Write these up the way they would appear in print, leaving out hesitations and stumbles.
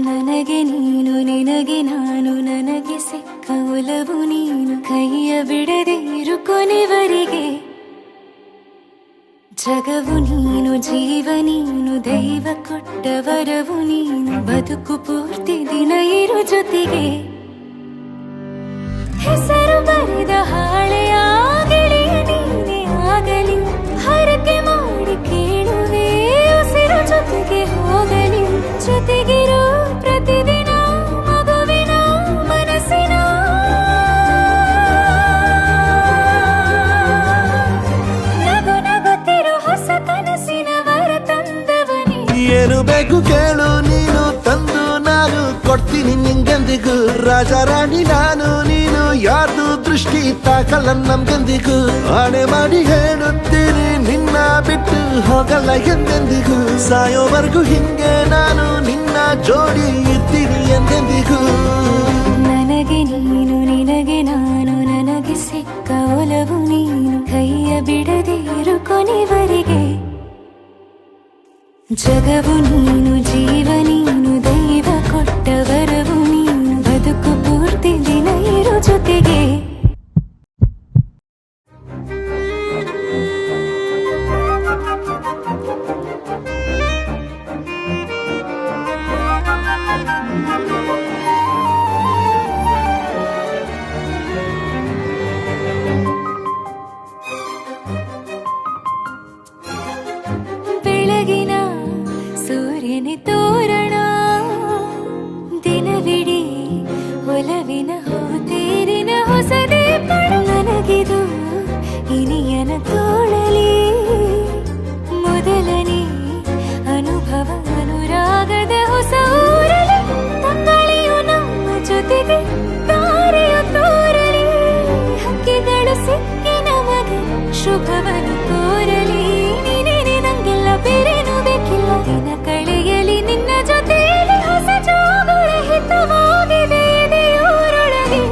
ನನಗೆ ನೀನು ನಿನಗೆ ನಾನು ನನಗೆ ಸಿಕ್ಕ ಒಲವು ನೀನು ಕೈಯ ಬಿಡದೆ ಇರು ಕೊನೆವರೆಗೆ ಜಗವು ನೀನು ಜೀವ ನೀನು ದೈವ ಕೊಟ್ಟ ವರವು ನೀನು ಬದುಕು ಪೂರ್ತಿ ದಿನ ಇರು ಜೊತೆಗೆ ಹೆಸರು ಬರೆದ ಹಾಳೆಯ ಗೆಳೆಯ ನೀನೇ ಆಗಲಿ ಹರಕೆ ಮಾಡಿ ಕೇಳುವೆ ಉಸಿರು ಜೊತೆಗೆ ಹೋಗಲಿ ಜೊತೆಗಿರೋ ಪ್ರತಿದಿನ ಮಗುವಿನ ಮನಸ್ಸಿನ ನಗು ನಗುತ್ತಿರೋ ಹೊಸ ಕನಸಿನ ವರ ತಂದವನೇ ಏನು ಬೇಕು ಕೇಳು ನೀನು ತಂದು ನಾನು ಕೊಡ್ತೀನಿ ನಿಂಗೆಂದಿಗೂ ರಾಜ ರಾಣಿ ನಾನು ನೀನು ಯಾರ್ದು ದೃಷ್ಟಿ ತಾಕಲ್ಲ ನಮ್ಗೆಂದಿಗೂ ಆಣೆ ಮಾಡಿ ಹೇಳುತ್ತೀನಿ ನಿನ್ನ ಬಿಟ್ಟು ಹೋಗಲ್ಲ ಎಂದೆಂದಿಗೂ ಸಾಯೋವರೆಗೂ ಹಿಂಗೆ ನಾನು ನಿನ್ನ ಜೋಡಿ ಇದ್ದೀನಿ ಎಂದೆಂದಿಗೂ ನನಗೆ ನೀನು ನಿನಗೆ ನಾನು ನನಗೆ ಸಿಕ್ಕ ಒಲವು ನೀನು ಕೈಯ ಬಿಡದೆ ಇರು ಕೊನೆವರೆಗೆ ಜಗವು ನೀನು ಜೀವ ನೀನು ದೈವ ಕೊಟ್ಟ ವರವು ನೀನು ಬದುಕು ಪೂರ್ತಿ ದಿನ ಇರು ಜೊತೆಗೆ ಬೆಳಗಿನ ಸೂರ್ಯನ ತೋರಣ ದಿನವಿಡೀ ಒಲವಿನ ಹೋತೇರಿನ ಹೊಸದೇ ಪಡ ನನಗಿದು ಇನಿಯನ ತೋಳಲಿ ಮೊದಲನೇ ಅನುಭವ ಅನುರಾಗದ ಹೊಸ ಊರಲಿ ತಂಗಳಿಯು ನಮ್ಮ ಜೊತೆಗೆ ತಾರೆಯು ತೋರಲಿ ಹಕ್ಕಿಗಳು ಸಿಕ್ಕಿ ನಮಗೆ ಶುಭವನ್ನು ಕೋರಲಿ ನೀನೇನೆ ನಂಗೆಲ್ಲ ಬೇರೇನು ಬೇಕಿಲ್ಲ ದಿನ ಕಳೆಯಲಿ ನಿನ್ನ ಜೊತೆಯಲ್ಲಿ ಹೊಸ ಜೋಗುಳ ಹಿತವಾಗಿದೆ ದೇವರೊಳಗೆ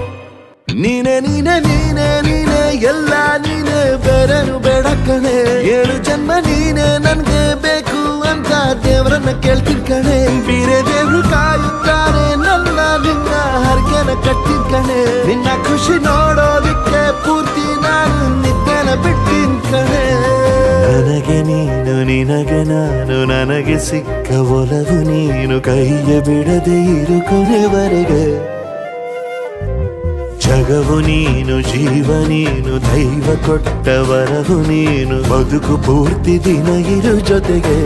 ನೀನೆ ನೀನೆ ನೀನೆ ನೀನೆ ಎಲ್ಲ ನೀನೆ ಬೇರೆನು ಬೇಡ ಕಣೆ 7 ಜನ್ಮ ನೀನೆ ನನ್ಗೆ ಬೇಕು ಅಂತ ದೇವ್ರನ್ನ ಕೇಳ್ತೀನಿ ಕಣೆ ಬೇರೆ ದೇವ್ರು ಕಾಯುತ್ತಾರೆ ನನ್ನ ನಿನ್ನ ಹರಕೆನ ಕಟ್ಟಿನ ಕಣೆ ನಿನ್ನ ಖುಷಿ ನೋಡೋದಿಕ್ಕೆ ಪೂರ್ತಿ ನಾನು ನಿದ್ದೆನ ಬಿಟ್ಟಿನ ಕಣೆ ನನಗೆ ನೀನು ನಿನಗೆ ನಾನು ನನಗೆ ಸಿಕ್ಕ ಒಲವು ನೀನು ಕೈಯ ಬಿಡದೆ ಇರು ಕೊನೆವರೆಗೆ ಜಗವು ನೀನು ಜೀವ ನೀನು ದೈವ ಕೊಟ್ಟ ವರವು ನೀನು ಬದುಕು ಪೂರ್ತಿ ದಿನ ಇರು ಜೊತೆಗೆ